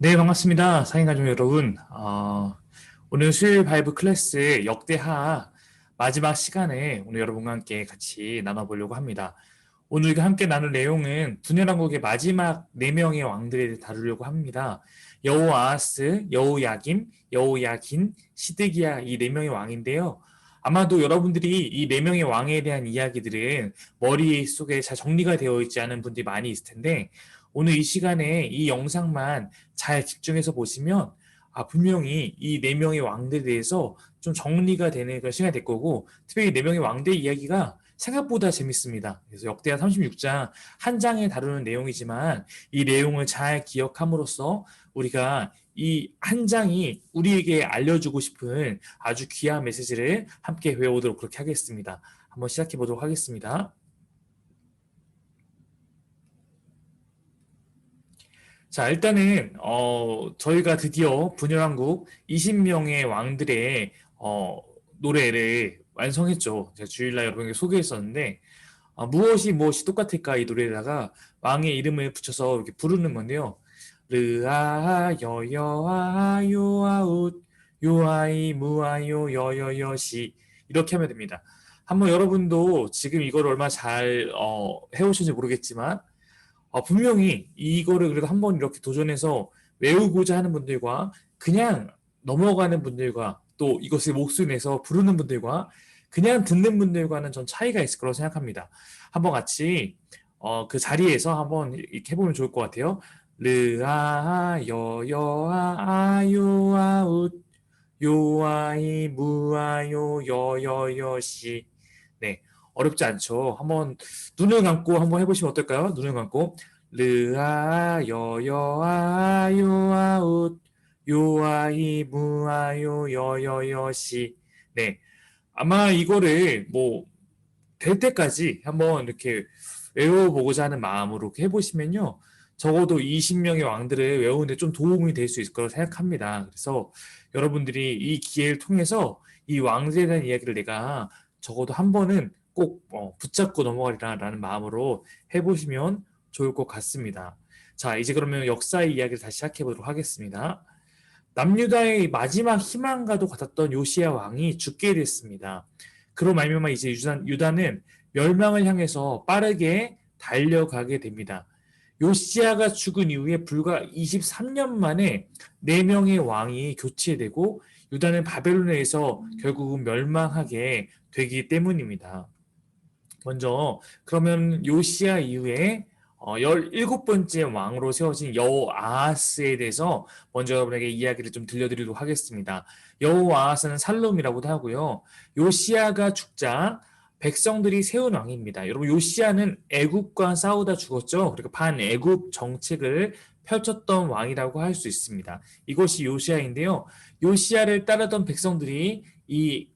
네, 반갑습니다. 사인가족 여러분. 오늘 수요일 바이브 클래스 역대하 마지막 시간에 오늘 여러분과 함께 같이 나눠보려고 합니다. 오늘 우리가 함께 나눌 내용은 분열왕국의 마지막 4명의 왕들에 대해 다루려고 합니다. 여호아하스, 여호야김, 여호야긴, 시드기야 이 4명의 왕인데요. 아마도 여러분들이 이 4명의 왕에 대한 이야기들은 머릿속에 잘 정리가 되어 있지 않은 분들이 많이 있을 텐데 오늘 이 시간에 이 영상만 잘 집중해서 보시면 분명히 이 4명의 왕들에 대해서 좀 정리가 되는 그런 시간이 될 거고 특별히 4명의 왕들 이야기가 생각보다 재밌습니다. 그래서 역대하 36장 한 장에 다루는 내용이지만 이 내용을 잘 기억함으로써 우리가 이 한 장이 우리에게 알려주고 싶은 아주 귀한 메시지를 함께 배워보도록 그렇게 하겠습니다. 한번 시작해 보도록 하겠습니다. 자, 일단은 저희가 드디어 분열왕국 20명의 왕들의 노래를 완성했죠. 제가 주일날 여러분에게 소개했었는데 무엇이 똑같을까 이 노래에다가 왕의 이름을 붙여서 이렇게 부르는 건데요. 르아 여여아 요아웃 요아이 무아요 여여여시 이렇게 하면 됩니다. 한번 여러분도 지금 이걸 얼마나 잘 해오셨는지 모르겠지만 분명히 이거를 그래도 한번 이렇게 도전해서 외우고자 하는 분들과 그냥 넘어가는 분들과 또 이것을 목소리 내서 부르는 분들과 그냥 듣는 분들과는 전 차이가 있을 거라고 생각합니다. 한번 같이 그 자리에서 한번 이렇게 해보면 좋을 것 같아요. 르아 여여아 아요아웃 요아이 무아요 여여여시. 네, 어렵지 않죠. 한번 눈을 감고 한번 해보시면 어떨까요? 눈을 감고 르아 여여아 요아웃 요아이 무아요 여여여시. 네, 아마 이거를 뭐 될 때까지 한번 이렇게 외워보고자 하는 마음으로 이렇게 해보시면요. 적어도 20명의 왕들을 외우는데 좀 도움이 될 수 있을 거라고 생각합니다. 그래서 여러분들이 이 기회를 통해서 이 왕들에 대한 이야기를 내가 적어도 한 번은 꼭 붙잡고 넘어가리라는 마음으로 해보시면 좋을 것 같습니다. 자, 이제 그러면 역사의 이야기를 다시 시작해 보도록 하겠습니다. 남유다의 마지막 희망과도 같았던 요시야 왕이 죽게 됐습니다. 그로 말미암아 이제 유다는 멸망을 향해서 빠르게 달려가게 됩니다. 요시야가 죽은 이후에 불과 23년 만에 4명의 왕이 교체되고 유다는 바벨론에서 결국은 멸망하게 되기 때문입니다. 먼저 그러면 요시야 이후에 17번째 왕으로 세워진 여호아하스에 대해서 먼저 여러분에게 이야기를 좀 들려드리도록 하겠습니다. 여호아하스는 살롬이라고도 하고요. 요시야가 죽자 백성들이 세운 왕입니다. 여러분 요시야는 애굽과 싸우다 죽었죠. 그리고 반애굽 정책을 펼쳤던 왕이라고 할 수 있습니다. 이것이 요시야인데요. 요시야를 따르던 백성들이 이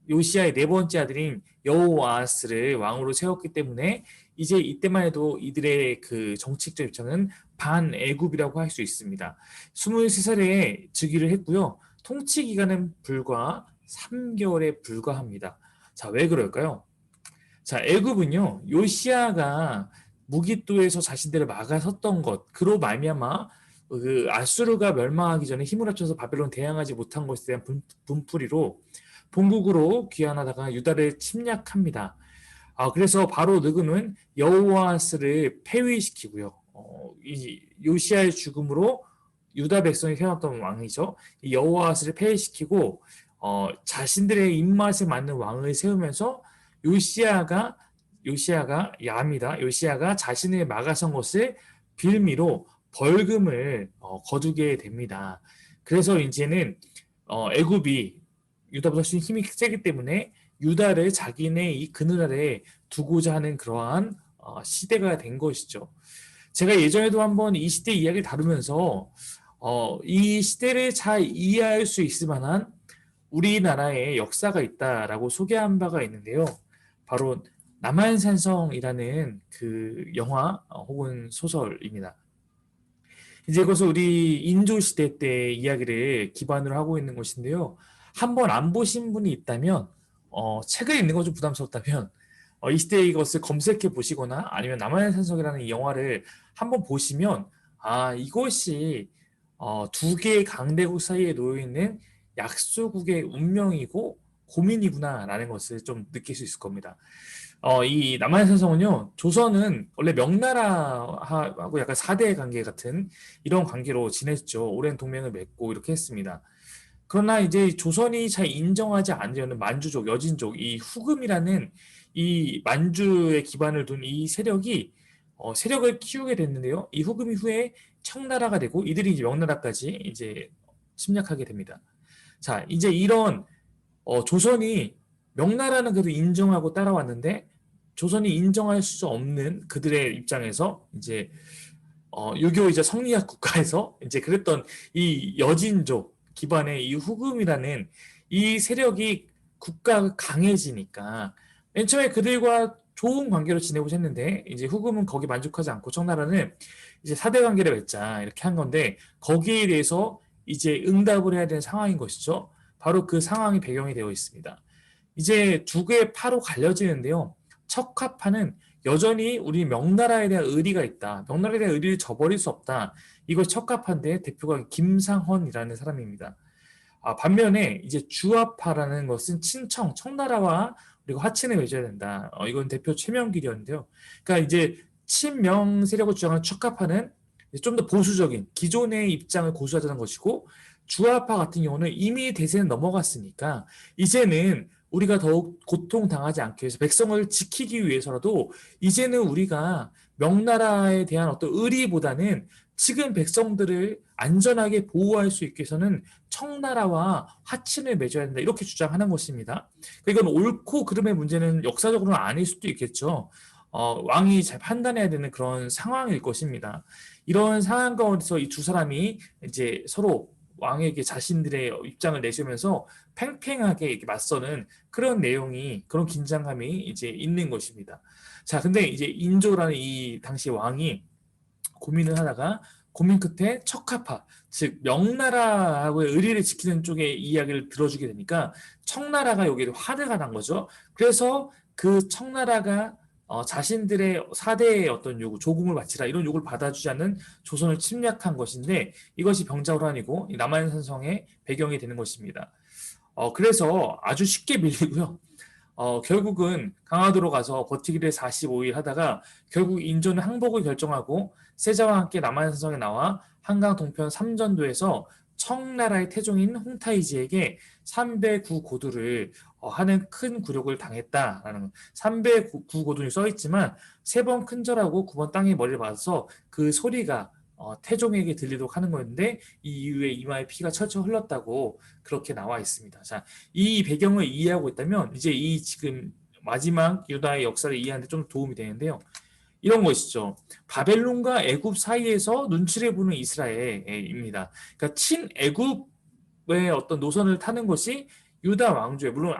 요시야의 4번째 아들인 여호아스를 왕으로 세웠기 때문에 이제 이때만 해도 이들의 그 정책적 입장은 반애굽이라고 할 수 있습니다. 23살에 즉위를 했고요. 통치 기간은 불과 3개월에 불과합니다. 자, 왜 그럴까요? 자, 애굽은요. 요시아가 무기또에서 자신들을 막아섰던 것, 그로 말미암아 그 아수르가 멸망하기 전에 힘을 합쳐서 바벨론 대항하지 못한 것에 대한 분풀이로 본국으로 귀환하다가 유다를 침략합니다. 그래서 바로 느금은 여호아스를 폐위시키고요. 이 요시아의 죽음으로 유다 백성이 세웠던 왕이죠. 이 여호아스를 폐위시키고 자신들의 입맛에 맞는 왕을 세우면서 요시아가 야합니다. 요시아가 자신을 막아선 것을 빌미로 벌금을 거두게 됩니다. 그래서 이제는 애굽이 유다보다 훨씬 힘이 세기 때문에 유다를 자기네 이 그늘 아래 두고자 하는 그러한 시대가 된 것이죠. 제가 예전에도 한번 이 시대 이야기를 다루면서 이 시대를 잘 이해할 수 있을 만한 우리나라의 역사가 있다라고 소개한 바가 있는데요. 바로 남한산성이라는 그 영화 혹은 소설입니다. 이제 이것은 우리 인조 시대 때 이야기를 기반으로 하고 있는 것인데요. 한번 안 보신 분이 있다면 책을 읽는 건 좀 부담스럽다면 이 시대의 이것을 검색해 보시거나 아니면 남한의 산성이라는 이 영화를 한번 보시면 이것이 두 개의 강대국 사이에 놓여 있는 약소국의 운명이고 고민이구나라는 것을 좀 느낄 수 있을 겁니다. 이 남한산성은요, 조선은 원래 명나라하고 약간 4대 관계 같은 이런 관계로 지냈죠. 오랜 동맹을 맺고 이렇게 했습니다. 그러나 이제 조선이 잘 인정하지 않으려는 만주족, 여진족, 이 후금이라는 이 만주의 기반을 둔 이 세력이 세력을 키우게 됐는데요. 이 후금이 후에 청나라가 되고 이들이 이제 명나라까지 이제 침략하게 됩니다. 자, 이제 이런 조선이 명나라는 그래도 인정하고 따라왔는데 조선이 인정할 수 없는 그들의 입장에서 이제 유교 이제 성리학 국가에서 이제 그랬던 이 여진족 기반의 이 후금이라는 이 세력이 국가가 강해지니까 맨 처음에 그들과 좋은 관계로 지내고 했는데 이제 후금은 거기 만족하지 않고 청나라는 이제 사대 관계를 맺자 이렇게 한 건데 거기에 대해서 이제 응답을 해야 되는 상황인 것이죠. 바로 그 상황이 배경이 되어 있습니다. 이제 두 개의 파로 갈려지는데요. 척화파는 여전히 우리 명나라에 대한 의리가 있다. 명나라에 대한 의리를 저버릴 수 없다. 이걸 척화파인데 대표가 김상헌이라는 사람입니다. 반면에 이제 주화파라는 것은 친청, 청나라와 그리고 화친을 맺어야 된다. 이건 대표 최명길이었는데요. 그러니까 이제 친명 세력을 주장하는 척화파는 좀 더 보수적인 기존의 입장을 고수하자는 것이고 주화파 같은 경우는 이미 대세는 넘어갔으니까 이제는 우리가 더욱 고통당하지 않기 위해서 백성을 지키기 위해서라도 이제는 우리가 명나라에 대한 어떤 의리보다는 지금 백성들을 안전하게 보호할 수 있기 위해서는 청나라와 화친을 맺어야 된다. 이렇게 주장하는 것입니다. 이건 옳고 그름의 문제는 역사적으로는 아닐 수도 있겠죠. 왕이 잘 판단해야 되는 그런 상황일 것입니다. 이런 상황 가운데서 이 두 사람이 이제 서로 왕에게 자신들의 입장을 내세우면서 팽팽하게 이렇게 맞서는 그런 내용이, 그런 긴장감이 이제 있는 것입니다. 자, 근데 이제 인조라는 이 당시 왕이 고민을 하다가 고민 끝에 척화파, 즉 명나라하고의 의리를 지키는 쪽의 이야기를 들어주게 되니까 청나라가 여기에 화를 난 거죠. 그래서 그 청나라가 자신들의 사대의 어떤 요구, 조공을 바치라 이런 요구를 받아주지 않는 조선을 침략한 것인데 이것이 병자호란이고 남한산성의 배경이 되는 것입니다. 그래서 아주 쉽게 밀리고요. 결국은 강화도로 가서 버티기를 45일 하다가 결국 인조는 항복을 결정하고 세자와 함께 남한산성에 나와 한강 동편 삼전도에서 청나라의 태종인 홍타이지에게 309 고두를 하는 큰 굴욕을 당했다라는 309 고두이 써 있지만 3번 큰절하고 9번 땅에 머리를 맞아서 그 소리가 태종에게 들리도록 하는 거였는데 이 이후에 이마에 피가 철철 흘렀다고 그렇게 나와 있습니다. 자, 이 배경을 이해하고 있다면 이제 이 지금 마지막 유다의 역사를 이해하는 데 좀 도움이 되는데요. 이런 것이죠. 바벨론과 애굽 사이에서 눈치를 보는 이스라엘입니다. 그러니까 친애굽의 어떤 노선을 타는 것이 유다 왕조에 물론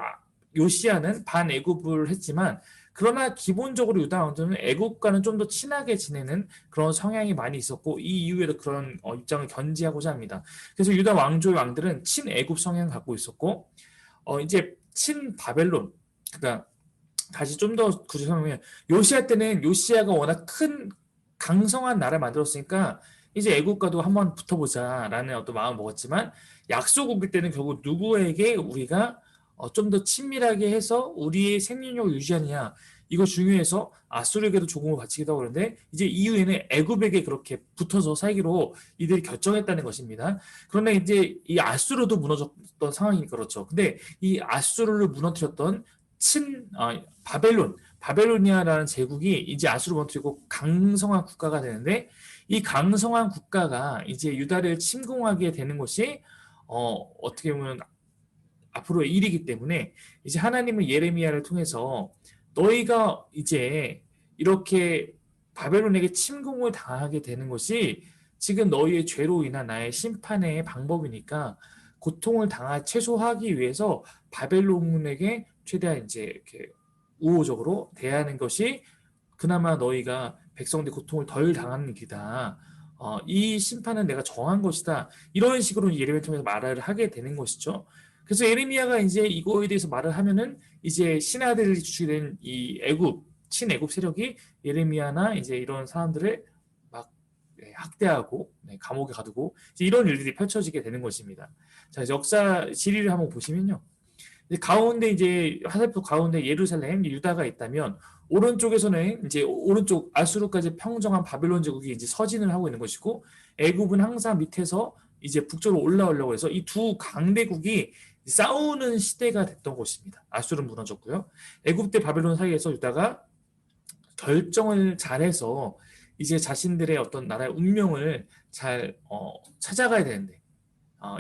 요시아는 반애굽을 했지만 그러나 기본적으로 유다 왕조는 애굽과는 좀 더 친하게 지내는 그런 성향이 많이 있었고 이 이후에도 그런 입장을 견지하고자 합니다. 그래서 유다 왕조의 왕들은 친애굽 성향을 갖고 있었고 이제 친바벨론 그러니까 다시 좀 더 구조하면 요시아 때는 요시아가 워낙 큰 강성한 나라를 만들었으니까 이제 애국가도 한번 붙어보자라는 어떤 마음을 먹었지만 약소국일 때는 결국 누구에게 우리가 좀 더 친밀하게 해서 우리의 생명력을 유지하느냐 이거 중요해서 아수르에게도 조공을 바치기도 하고 그러는데 이제 이후에는 애굽에게 그렇게 붙어서 살기로 이들이 결정했다는 것입니다. 그런데 이제 이 아수르도 무너졌던 상황이 그렇죠. 근데 이 아수르를 무너뜨렸던 바벨로니아라는 제국이 이제 아수르 무너뜨리고 강성한 국가가 되는데 이 강성한 국가가 이제 유다를 침공하게 되는 것이 어떻게 보면 앞으로의 일이기 때문에 이제 하나님은 예레미야를 통해서 너희가 이제 이렇게 바벨론에게 침공을 당하게 되는 것이 지금 너희의 죄로 인한 나의 심판의 방법이니까 고통을 최소화하기 위해서 바벨론에게 최대한 이제 이렇게 우호적으로 대하는 것이 그나마 너희가 백성들의 고통을 덜 당하는 길이다. 이 심판은 내가 정한 것이다. 이런 식으로 예레미야를 통해서 말을 하게 되는 것이죠. 그래서 예레미야가 이제 이거에 대해서 말을 하면은 이제 신하들이 주축된 이 애굽 친애굽 세력이 예레미야나 이제 이런 사람들을 막 학대하고 감옥에 가두고 이런 일들이 펼쳐지게 되는 것입니다. 자, 이제 역사 지리를 한번 보시면요. 이제 가운데 이제 화살표 가운데 예루살렘 유다가 있다면 오른쪽에서는 이제 오른쪽 아수르까지 평정한 바벨론 제국이 이제 서진을 하고 있는 것이고 애굽은 항상 밑에서 이제 북쪽으로 올라오려고 해서 이 두 강대국이 싸우는 시대가 됐던 것입니다. 아수르는 무너졌고요. 애굽 대 바벨론 사이에서 유다가 결정을 잘해서 이제 자신들의 어떤 나라의 운명을 잘 찾아가야 되는데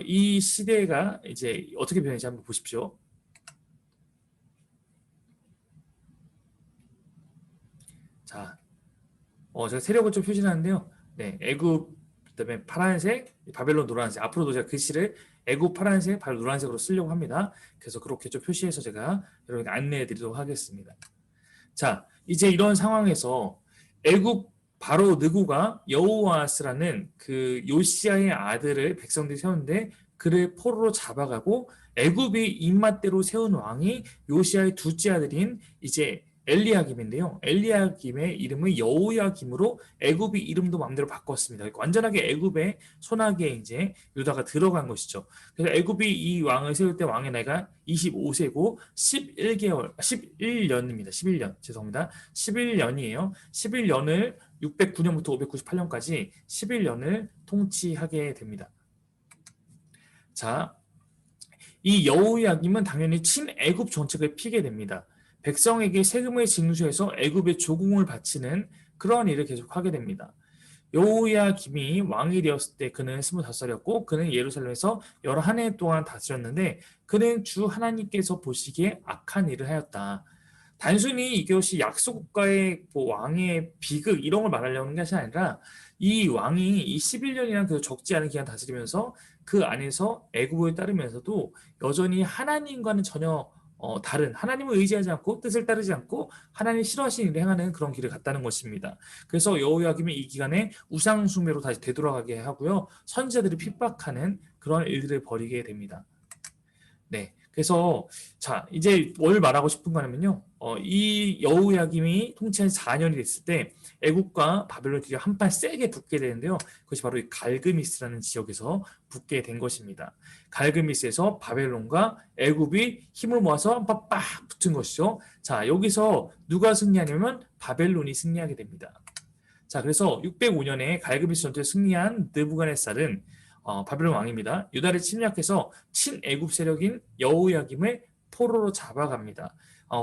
이 시대가 이제 어떻게 변했는지 한번 보십시오. 자, 제가 세력을 좀 표시하는데요. 네, 애굽 그다음에 파란색, 바벨론 노란색. 앞으로도 제가 글씨를 애굽 파란색, 바벨론 노란색으로 쓰려고 합니다. 그래서 그렇게 좀 표시해서 제가 여러분께 안내해 드리도록 하겠습니다. 자, 이제 이런 상황에서 애굽 바로 느고가 여호와스라는 그 요시야의 아들을 백성들이 세웠는데 그를 포로로 잡아가고 애굽이 입맛대로 세운 왕이 요시야의 둘째 아들인 이제 엘리야김인데요. 엘리야김의 이름을 여호야김으로 애굽이 이름도 마음대로 바꿨습니다. 완전하게 애굽의 손아귀에 이제 유다가 들어간 것이죠. 그래서 애굽이 이 왕을 세울 때 왕의 나이가 25세고 11개월, 11년입니다. 11년. 죄송합니다. 11년이에요. 11년을 609년부터 598년까지 11년을 통치하게 됩니다. 자, 이 여호야김은 당연히 친애굽 정책을 피게 됩니다. 백성에게 세금을 징수해서 애굽에 조공을 바치는 그러한 일을 계속하게 됩니다. 여호야김이 왕이 되었을 때 그는 25살이었고 그는 예루살렘에서 여러 한 해 동안 다스렸는데 그는 주 하나님께서 보시기에 악한 일을 하였다. 단순히 이것이 약소국가의 뭐 왕의 비극 이런 걸 말하려는 것이 아니라 이 왕이 이 11년이라는 그 적지 않은 기간 다스리면서 그 안에서 애굽을 따르면서도 여전히 하나님과는 전혀 다른 하나님을 의지하지 않고 뜻을 따르지 않고 하나님 싫어하시는 일을 행하는 그런 길을 갔다는 것입니다. 그래서 여호야김이 이 기간에 우상 숭배로 다시 되돌아가게 하고요. 선지자들을 핍박하는 그런 일들을 벌이게 됩니다. 네. 그래서 자 이제 뭘 말하고 싶은 거냐면요. 이 여호야김이 통치한 4년이 됐을 때 애국과 바벨론이 한판 세게 붙게 되는데요. 그것이 바로 이 갈그미스라는 지역에서 붙게 된 것입니다. 갈그미스에서 바벨론과 애굽이 힘을 모아서 한판 빡 붙은 것이죠. 자 여기서 누가 승리하냐면 바벨론이 승리하게 됩니다. 자 그래서 605년에 갈그미스 전투에 승리한 느부갓네살은 바벨론 왕입니다. 유다를 침략해서 친애굽 세력인 여호야김을 포로로 잡아갑니다.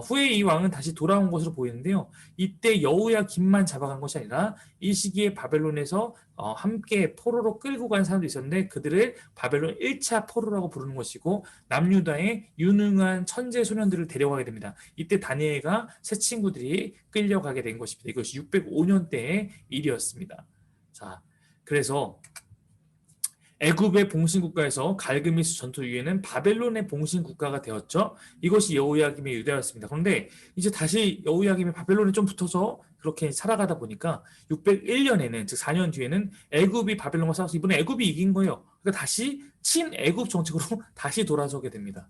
후에 이 왕은 다시 돌아온 것으로 보이는데요. 이때 여호야김만 잡아간 것이 아니라 이 시기에 바벨론에서 함께 포로로 끌고 간 사람도 있었는데 그들을 바벨론 1차 포로라고 부르는 것이고 남유다의 유능한 천재 소년들을 데려가게 됩니다. 이때 다니엘과 세 친구들이 끌려가게 된 것입니다. 이것이 605년대의 일이었습니다. 자, 그래서 애굽의 봉신국가에서 갈그미스 전투 이후에는 바벨론의 봉신국가가 되었죠. 이것이 여호야김의 유다였습니다. 그런데 이제 다시 여호야김이 바벨론에 좀 붙어서 그렇게 살아가다 보니까 601년에는 즉 4년 뒤에는 애굽이 바벨론과 싸워서 이번에 애굽이 이긴 거예요. 그러니까 다시 친애굽 정책으로 다시 돌아서게 됩니다.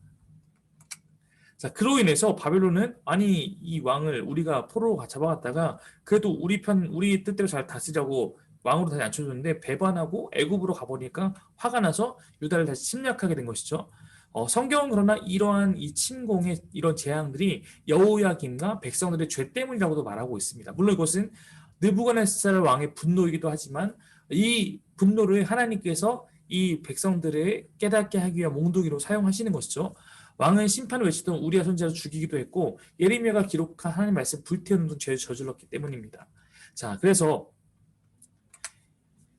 자, 그로 인해서 바벨론은 아니 이 왕을 우리가 포로로 잡아갔다가 그래도 우리 뜻대로 잘 다스리자고 왕으로 다시 앉혀줬는데 배반하고 애굽으로 가보니까 화가 나서 유다를 다시 침략하게 된 것이죠. 성경은 그러나 이러한 이 침공의 이런 재앙들이 여호야김과 백성들의 죄 때문이라고도 말하고 있습니다. 물론 이것은 느부갓네살 왕의 분노이기도 하지만 이 분노를 하나님께서 이 백성들을 깨닫게 하기 위한 몽둥이로 사용하시는 것이죠. 왕은 심판을 외치던 우리아 선지자를 죽이기도 했고 예레미야가 기록한 하나님 말씀 불태우는 등 죄를 저질렀기 때문입니다. 자, 그래서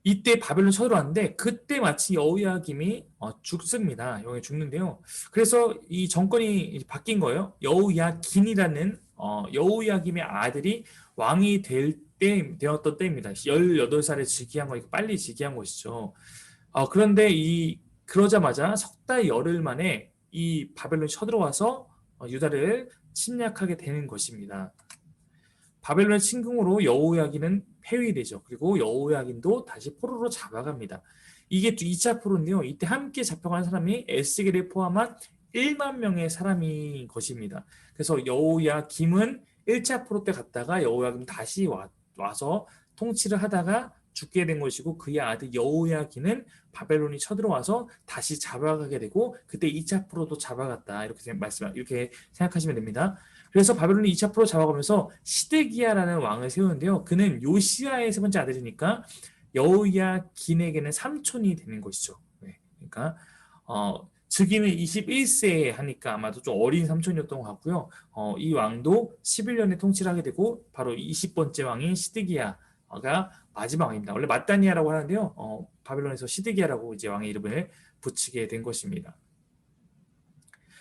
이때 바벨론 쳐들어왔는데 그때 마치 여호야김이 죽습니다. 여기 죽는데요. 그래서 이 정권이 바뀐 거예요. 여호야긴이라는 여호야김의 아들이 왕이 되었던 때입니다. 18살에 즉위한 거니까 빨리 즉위한 것이죠. 그런데 그러자마자 석 달 열흘 만에 이 바벨론이 쳐들어와서 유다를 침략하게 되는 것입니다. 바벨론의 침공으로 여호야긴은 폐위되죠. 그리고 여호야긴도 다시 포로로 잡아갑니다. 이게 2차 포로인데요. 이때 함께 잡혀간 사람이 에스겔을 포함한 1만 명의 사람인 것입니다. 그래서 여호야김은 1차 포로 때 갔다가 여호야김 다시 와서 통치를 하다가 죽게 된 것이고 그의 아들 여호야긴은 바벨론이 쳐들어와서 다시 잡아가게 되고 그때 2차 포로도 잡아갔다. 이렇게 생각하시면 됩니다. 그래서 바벨론이 2차 포로 잡아가면서 시드기야라는 왕을 세우는데요. 그는 요시야의 세 번째 아들이니까 여호야긴에게는 삼촌이 되는 것이죠. 네. 그러니까 즉위는 21세에 하니까 아마도 좀 어린 삼촌이었던 것 같고요. 이 왕도 11년에 통치를 하게 되고 바로 20번째 왕인 시드기야가 마지막 왕입니다. 원래 마따니아라고 하는데요. 바벨론에서 시드기야라고 이제 왕의 이름을 붙이게 된 것입니다.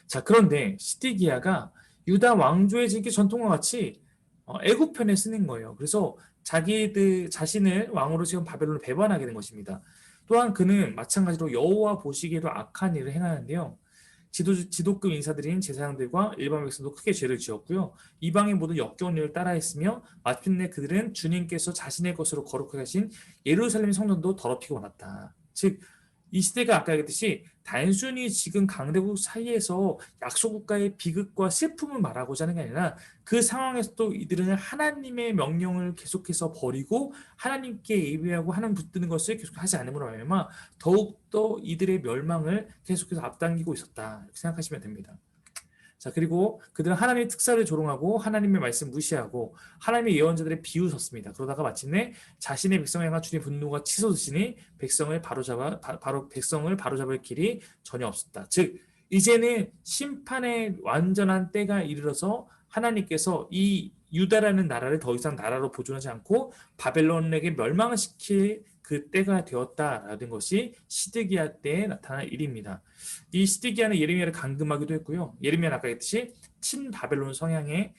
자, 그런데 시드기야가 유다 왕조의 지기 전통과 같이 애굽편에 쓰는 거예요. 그래서 자기들 자신을 왕으로 지금 바벨론을 배반하게 된 것입니다. 또한 그는 마찬가지로 여호와 보시기에도 악한 일을 행하는데요. 지도급 인사들인 제사장들과 일반 백성도 크게 죄를 지었고요. 이방인 모두 역겨운 일을 따라했으며 마침내 그들은 주님께서 자신의 것으로 거룩하게 하신 예루살렘 성전도 더럽히고 말았다. 즉 이 시대가 아까 얘기했듯이 단순히 지금 강대국 사이에서 약소국가의 비극과 슬픔을 말하고자 하는 게 아니라 그 상황에서도 이들은 하나님의 명령을 계속해서 버리고 하나님께 예배하고 하나님 붙드는 것을 계속하지 않음으로 말미암아 더욱더 이들의 멸망을 계속해서 앞당기고 있었다. 이렇게 생각하시면 됩니다. 자, 그리고 그들은 하나님의 특사를 조롱하고 하나님의 말씀 무시하고 하나님의 예언자들의 비웃었습니다. 그러다가 마침내 자신의 백성을 향한 주님의 분노가 치솟으시니 백성을 바로잡을 길이 전혀 없었다. 즉 이제는 심판의 완전한 때가 이르러서 하나님께서 이 유다라는 나라를 더 이상 나라로 보존하지 않고 바벨론에게 멸망시킬 그 때가 되었다라는 것이 시드기야 때에 나타난 일입니다. 이 시드기야는 예레미야를 감금하기도 했고요. 예레미야는 아까 했듯이 친바벨론 성향의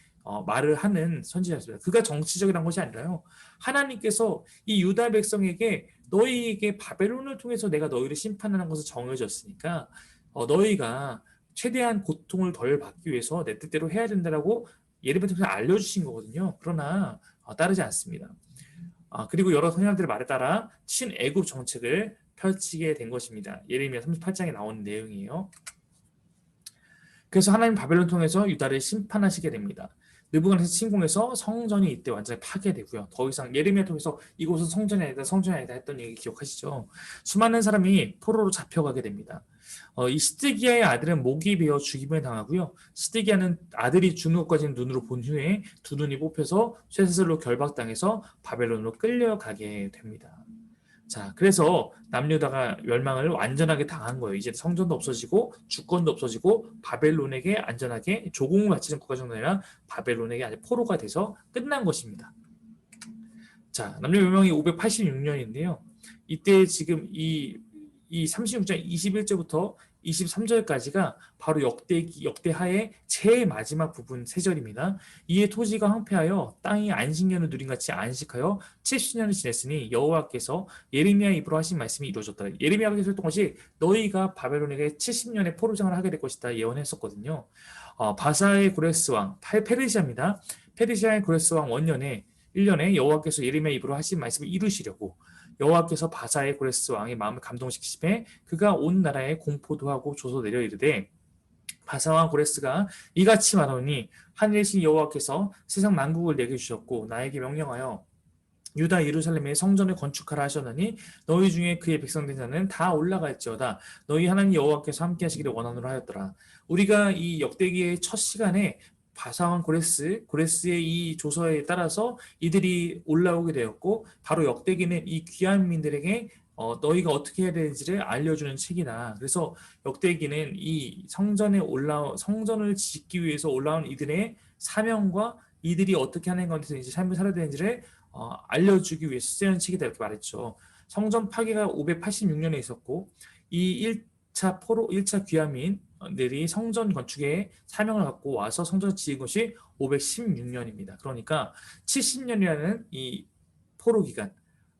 말을 하는 선지자였습니다. 그가 정치적이란 것이 아니라요. 하나님께서 이 유다 백성에게 너희에게 바벨론을 통해서 내가 너희를 심판하는 것을 정해졌으니까 너희가 최대한 고통을 덜 받기 위해서 내 뜻대로 해야 된다라고 예레미야 통해서 알려주신 거거든요. 그러나 따르지 않습니다. 그리고 여러 선지자들의 말에 따라 친애굽 정책을 펼치게 된 것입니다. 예레미야 38장에 나오는 내용이에요. 그래서 하나님 바벨론 통해서 유다를 심판하시게 됩니다. 느부갓네살 침공해서 성전이 이때 완전히 파괴되고요. 더 이상 예레미야 통해서 이곳은 성전이 아니다 했던 얘기 기억하시죠? 수많은 사람이 포로로 잡혀가게 됩니다. 이 시드기야의 아들은 목이 베어 죽임을 당하고요. 시드기야는 아들이 죽는 것까지는 눈으로 본 후에 두 눈이 뽑혀서 쇠사슬로 결박당해서 바벨론으로 끌려가게 됩니다. 자, 그래서 남유다가 멸망을 완전하게 당한 거예요. 이제 성전도 없어지고 주권도 없어지고 바벨론에게 안전하게 조공을 바치는 국가 정도 아니라 바벨론에게 아주 포로가 돼서 끝난 것입니다. 자, 남유 멸망이 586년인데요. 이때 지금 이 36장 21절부터 23절까지가 바로 역대하의 제일 마지막 부분 세 절입니다. 이에 토지가 황폐하여 땅이 안식년을 누린 같이 안식하여 70년을 지냈으니 여호와께서 예레미야 입으로 하신 말씀이 이루어졌다. 예레미야가 했던 것이 너희가 바벨론에게 70년의 포로생활을 하게 될 것이다 예언했었거든요. 바사의 고레스 왕 페르시아입니다. 페르시아의 고레스 왕 원년에 1년에 여호와께서 예레미야 입으로 하신 말씀을 이루시려고 여호와께서 바사의 고레스 왕의 마음을 감동시키시매 그가 온 나라에 공포도 하고 조서 내려 이르되 바사 왕 고레스가 이같이 말하노니 하늘이신 여호와께서 세상 만국을 내게 주셨고 나에게 명령하여 유다 예루살렘에 성전을 건축하라 하셨느니 너희 중에 그의 백성된 자는 다 올라갈지어다 너희 하나님 여호와께서 함께 하시기를 원하노라 하였더라. 우리가 이 역대기의 첫 시간에 바사왕 고레스의 이 조서에 따라서 이들이 올라오게 되었고 바로 역대기는 이 귀한 민들에게 너희가 어떻게 해야 되는지를 알려주는 책이다. 그래서 역대기는 이 성전을 짓기 위해서 올라온 이들의 사명과 이들이 어떻게 하는 가운데서 이제 삶을 살아야 되는지를 알려주기 위해서 쓰는 책이다 이렇게 말했죠. 성전 파괴가 586년에 있었고 이 1차 귀환민들이 성전 건축에 사명을 갖고 와서 성전을 지은 것이 516년입니다. 그러니까 70년이라는 이 포로 기간,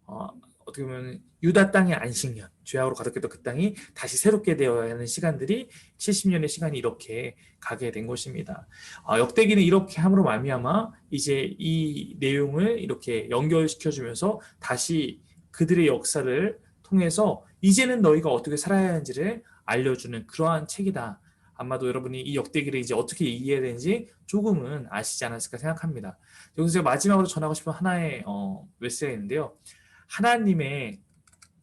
어떻게 보면 유다 땅의 안식년, 죄악으로 가득했던 그 땅이 다시 새롭게 되어야 하는 시간들이 70년의 시간이 이렇게 가게 된 것입니다. 역대기는 이렇게 함으로 말미암아 이제 이 내용을 이렇게 연결시켜주면서 다시 그들의 역사를 통해서 이제는 너희가 어떻게 살아야 하는지를 알려주는 그러한 책이다. 아마도 여러분이 이 역대기를 이제 어떻게 이해해야 되는지 조금은 아시지 않았을까 생각합니다. 여기서 제가 마지막으로 전하고 싶은 하나의 메시지가 있는데요. 하나님의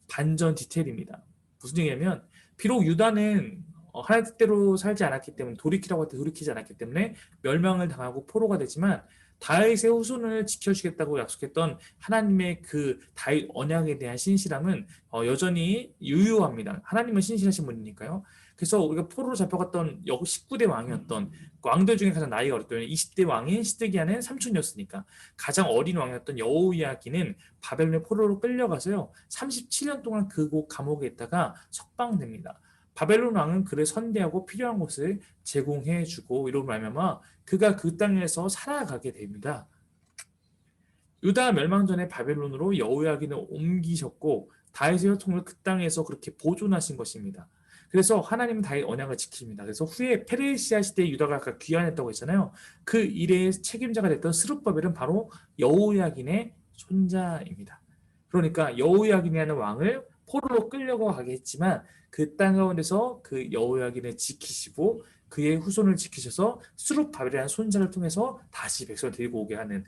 반전 디테일입니다. 무슨 얘기냐면 비록 유다는 하나님 뜻대로 살지 않았기 때문에 돌이키라고 할 때 돌이키지 않았기 때문에 멸망을 당하고 포로가 되지만 다윗의 후손을 지켜주겠다고 약속했던 하나님의 그 다윗 언약에 대한 신실함은 여전히 유효합니다. 하나님은 신실하신 분이니까요. 그래서 우리가 포로로 잡혀갔던 19대 왕이었던 왕들 중에 가장 나이가 어렸던 20대 왕인 시드기야는 삼촌이었으니까 가장 어린 왕이었던 여호야기는 바벨론의 포로로 끌려가서요 37년 동안 그곳 감옥에 있다가 석방됩니다. 바벨론 왕은 그를 선대하고 필요한 것을 제공해주고 이로 말미암아 그가 그 땅에서 살아가게 됩니다. 유다 멸망 전에 바벨론으로 여호야긴을 옮기셨고 다윗의 혈통을 그 땅에서 그렇게 보존하신 것입니다. 그래서 하나님은 다윗 언약을 지킵니다. 그래서 후에 페르시아 시대에 유다가 아까 귀환했다고 했잖아요. 그 일의 책임자가 됐던 스룹바벨은 바로 여호야긴의 손자입니다. 그러니까 여호야긴이라는 왕을 포로로 끌려고 가게 했지만 그 땅 가운데서 그 여호야긴을 지키시고 그의 후손을 지키셔서 스룹바벨이라는 손자를 통해서 다시 백성을 데리고 오게 하는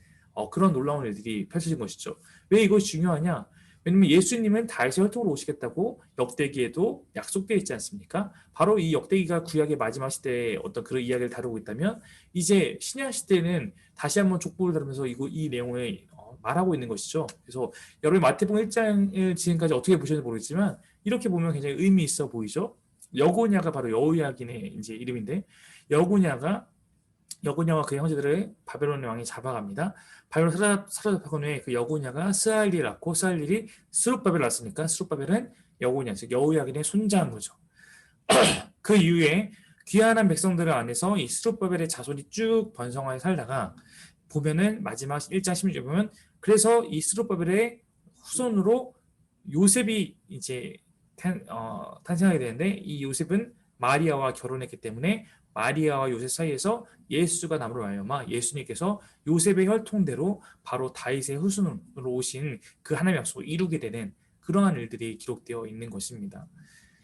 그런 놀라운 일들이 펼쳐진 것이죠. 왜 이것이 중요하냐? 왜냐면 예수님은 다윗의 혈통으로 오시겠다고 역대기에도 약속되어 있지 않습니까? 바로 이 역대기가 구약의 마지막 시대에 어떤 그런 이야기를 다루고 있다면 이제 신약 시대는 다시 한번 족보를 다루면서 이 내용을 말하고 있는 것이죠. 그래서 여러분 마태복음 1장을 지금까지 어떻게 보셨는지 모르겠지만 이렇게 보면 굉장히 의미 있어 보이죠. 여고냐가 바로 여호야긴의 이제 이름인데 여고냐가 그의 형제들을 바벨론의 왕이 잡아갑니다. 바벨론 사로잡혀간 후에 그 여고냐가 스알리를 낳고 스알릴이 스룹바벨을 낳았으니까 스룹바벨은 여고냐, 즉 여호야긴의 손자인 거죠. 그 이후에 귀환한 백성들 안에서 이 스룹바벨의 자손이 쭉 번성하여 살다가 보면은 마지막 1장 16절 보면 그래서 이 스룹바벨의 후손으로 요셉이 이제 탄생하게 되는데 이 요셉은 마리아와 결혼했기 때문에 마리아와 요셉 사이에서 예수가 남으로 말미암아 예수님께서 요셉의 혈통대로 바로 다윗의 후손으로 오신 그 하나님의 약속을 이루게 되는 그러한 일들이 기록되어 있는 것입니다.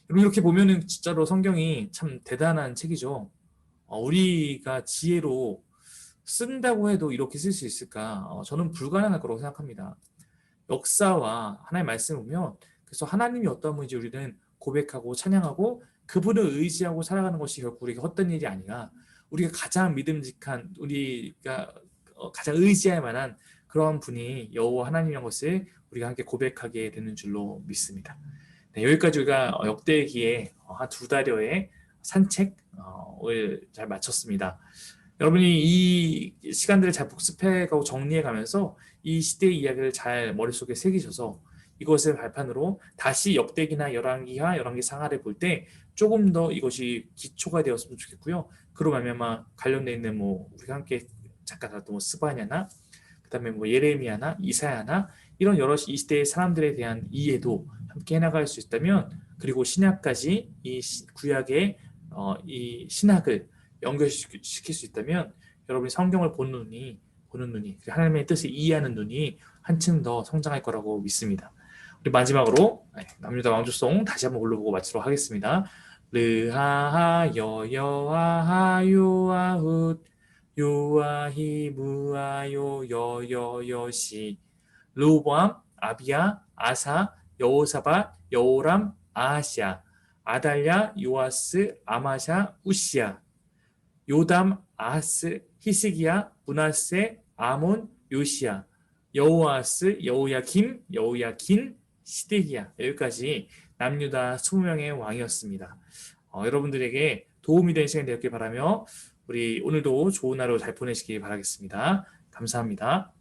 여러분 이렇게 보면은 진짜로 성경이 참 대단한 책이죠. 우리가 지혜로 쓴다고 해도 이렇게 쓸 수 있을까? 저는 불가능할 거라고 생각합니다. 역사와 하나님의 말씀을 보면 그래서 하나님이 어떤 분인지 우리는 고백하고 찬양하고 그분을 의지하고 살아가는 것이 결국 우리가 헛된 일이 아니라 우리가 가장 믿음직한 우리가 가장 의지할 만한 그런 분이 여호와 하나님이라는 것을 우리가 함께 고백하게 되는 줄로 믿습니다. 네, 여기까지 우리가 역대기의 한 2달여의 산책을 잘 마쳤습니다. 여러분이 이 시간들을 잘 복습해가고 정리해가면서 이 시대의 이야기를 잘 머릿속에 새기셔서 이것을 발판으로 다시 역대기나 열왕기하, 열왕기 상하를 볼 때 조금 더 이것이 기초가 되었으면 좋겠고요. 그로 말미암아 관련돼 있는 우리가 함께 잠깐 다뤘던 스바냐나 그다음에 예레미야나 이사야나 이런 여러 이 시대의 사람들에 대한 이해도 함께 해나갈 수 있다면 그리고 신약까지 이 구약의 이 신학을 연결시킬 수 있다면 여러분이 성경을 보는 눈이 하나님의 뜻을 이해하는 눈이 한층 더 성장할 거라고 믿습니다. 우리 마지막으로 남유다 왕조송 다시 한번 올려보고 마치도록 하겠습니다. 르하하 여여하하 요아훗 요아히 무아요 여여여시 르호보암 아비야 아사 여호사밧 여호람 아하시아 아달랴 요아스 아마샤 우시야 요담 아하스 히스기야 므낫세 아몬 요시야 여호아스 여호야김 여호야긴 시드기야 여기까지 남유다 20명의 왕이었습니다. 여러분들에게 도움이 되는 시간이 되었길 바라며 우리 오늘도 좋은 하루 잘 보내시기 바라겠습니다. 감사합니다.